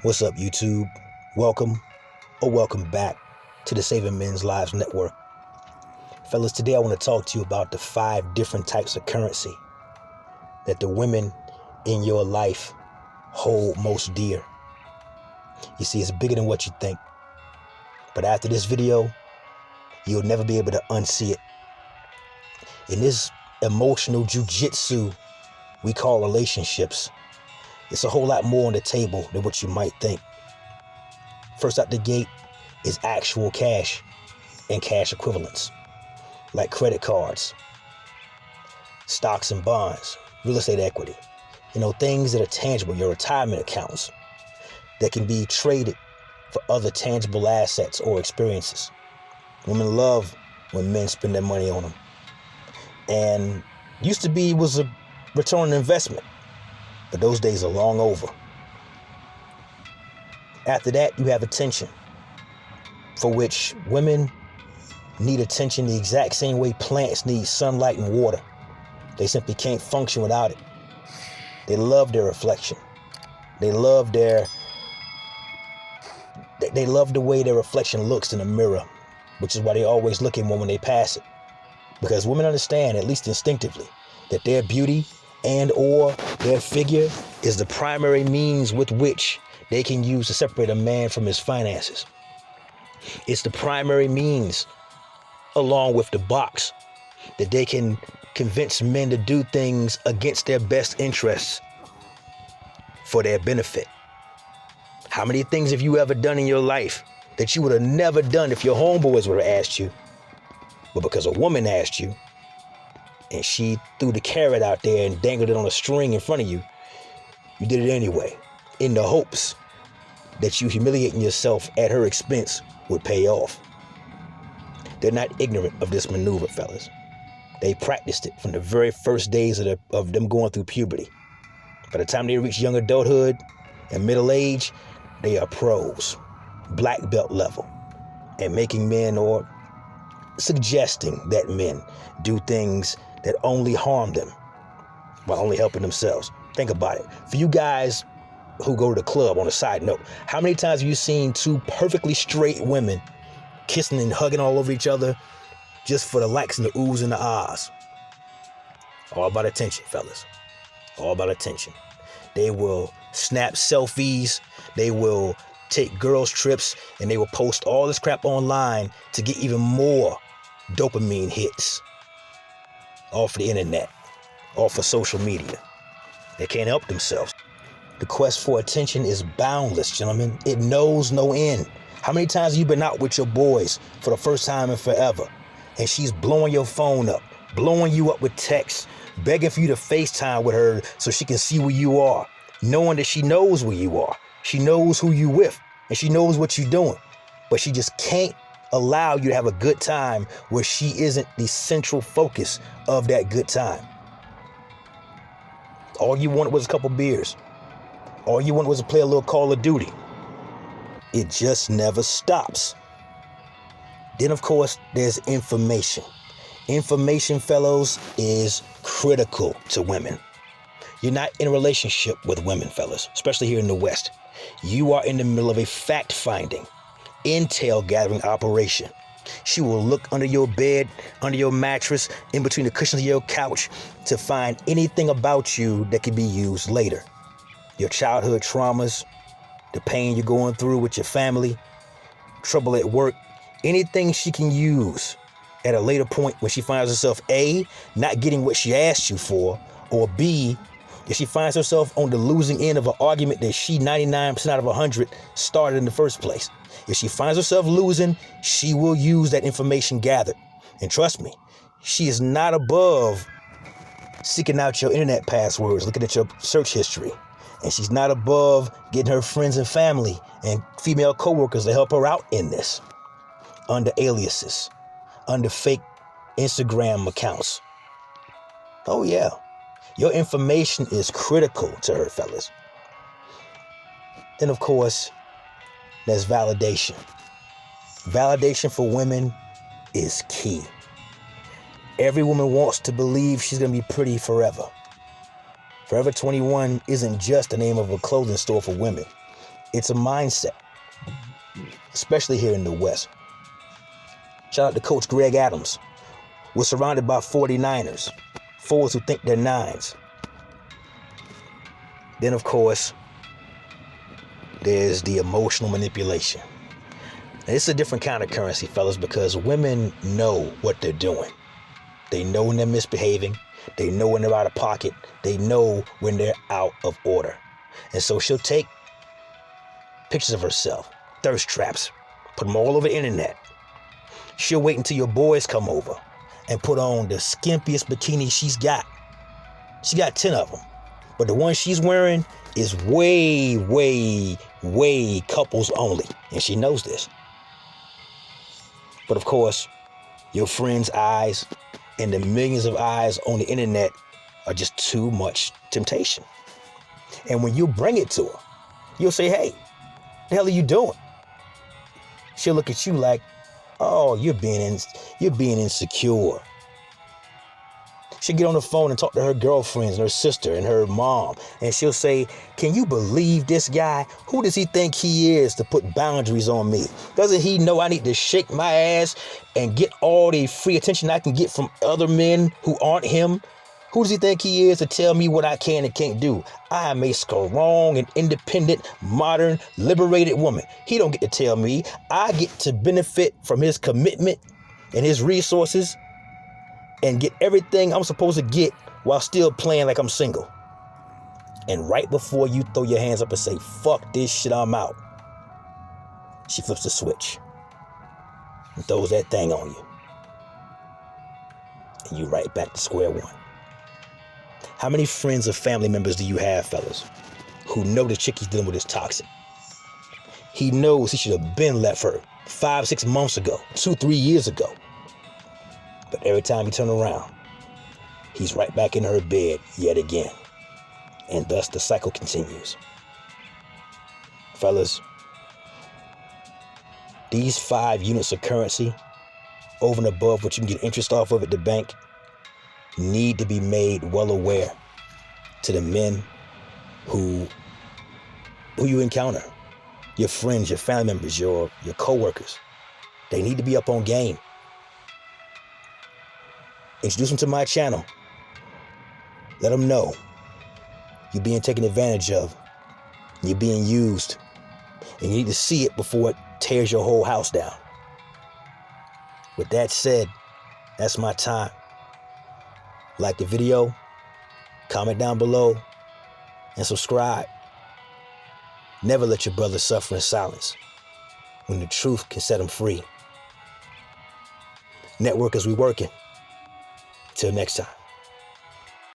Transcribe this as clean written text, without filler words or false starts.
What's up, YouTube? Welcome or welcome back to the Saving Men's Lives Network. Fellas, today I want to talk to you about the 5 different types of currency that the women in your life hold most dear. You see, it's bigger than what you think. But after this video, you'll never be able to unsee it. In this emotional jujitsu we call relationships, it's a whole lot more on the table than what you might think. First out the gate is actual cash and cash equivalents, like credit cards, stocks and bonds, real estate equity. Things that are tangible, your retirement accounts that can be traded for other tangible assets or experiences. Women love when men spend their money on them. And used to be was a return on investment, but those days are long over. After that, you have attention, for which women need attention the exact same way plants need sunlight and water. They simply can't function without it. They love their reflection. They love the way their reflection looks in the mirror, which is why they always look at one when they pass it. Because women understand, at least instinctively, that their beauty and or their figure is the primary means with which they can use to separate a man from his finances. It's the primary means, along with the box, that they can convince men to do things against their best interests for their benefit. How many things have you ever done in your life that you would have never done if your homeboys would have asked you? But because a woman asked you, and she threw the carrot out there and dangled it on a string in front of you, you did it anyway, in the hopes that you humiliating yourself at her expense would pay off. They're not ignorant of this maneuver, fellas. They practiced it from the very first days of them going through puberty. By the time they reach young adulthood and middle age, they are pros, black belt level, and making men or suggesting that men do things that only harm them while only helping themselves. Think about it. For you guys who go to the club, on a side note, how many times have you seen 2 perfectly straight women kissing and hugging all over each other just for the likes and the oohs and the ahs? All about attention, fellas. All about attention. They will snap selfies. They will take girls trips, and they will post all this crap online to get even more dopamine hits off the internet, off of social media. They can't help themselves. The quest for attention is boundless, gentlemen. It knows no end. How many times have you been out with your boys for the first time in forever, and she's blowing your phone up, blowing you up with texts, begging for you to FaceTime with her so she can see where you are, knowing that she knows where you are, she knows who you with, and she knows what you're doing, but she just can't allow you to have a good time where she isn't the central focus of that good time. All you wanted was a couple beers. All you wanted was to play a little Call of Duty. It just never stops. Then, of course, there's information. Information, fellows, is critical to women. You're not in a relationship with women, fellas, especially here in the West. You are in the middle of a fact-finding, intel-gathering operation. She will look under your bed, under your mattress, in between the cushions of your couch to find anything about you that can be used later. Your childhood traumas, the pain you're going through with your family, trouble at work, anything she can use at a later point when she finds herself A, not getting what she asked you for, or B, if she finds herself on the losing end of an argument that she 99% out of 100 started in the first place. If she finds herself losing, she will use that information gathered. And trust me, she is not above seeking out your internet passwords, looking at your search history. And she's not above getting her friends and family and female coworkers to help her out in this, under aliases, under fake Instagram accounts. Oh yeah, your information is critical to her, fellas. Then of course, there's validation. Validation for women is key. Every woman wants to believe she's going to be pretty forever. Forever 21 isn't just the name of a clothing store for women. It's a mindset, especially here in the West. Shout out to Coach Greg Adams. We're surrounded by 49ers, fours who think they're nines. Then, of course, there's the emotional manipulation. Now, it's a different kind of currency, fellas, because women know what they're doing. They know when they're misbehaving. They know when they're out of pocket. They know when they're out of order. And so she'll take pictures of herself, thirst traps, put them all over the internet. She'll wait until your boys come over and put on the skimpiest bikini she's got. She got 10 of them. But the one she's wearing is way, way, way couples only. And she knows this. But of course, your friends' eyes and the millions of eyes on the internet are just too much temptation. And when you bring it to her, you'll say, hey, the hell are you doing? She'll look at you like, oh, you're being insecure. She'll get on the phone and talk to her girlfriends and her sister and her mom. And she'll say, can you believe this guy? Who does he think he is to put boundaries on me? Doesn't he know I need to shake my ass and get all the free attention I can get from other men who aren't him? Who does he think he is to tell me what I can and can't do? I am a strong and independent, modern, liberated woman. He don't get to tell me. I get to benefit from his commitment and his resources and get everything I'm supposed to get while still playing like I'm single. And right before you throw your hands up and say, fuck this shit, I'm out, she flips the switch and throws that thing on you. And you right back to square one. How many friends or family members do you have, fellas, who know the chick he's dealing with is toxic? He knows he should have been left her 5-6 months ago, 2-3 years ago. But every time he turns around, he's right back in her bed yet again. And thus the cycle continues. Fellas, these 5 units of currency, over and above what you can get interest off of at the bank, need to be made well aware to the men who you encounter. Your friends, your family members, your co-workers. They need to be up on game. Introduce them to my channel. Let them know you're being taken advantage of. You're being used. And you need to see it before it tears your whole house down. With that said, that's my time. Like the video, comment down below, and subscribe. Never let your brother suffer in silence when the truth can set him free. Network as we working. Till next time.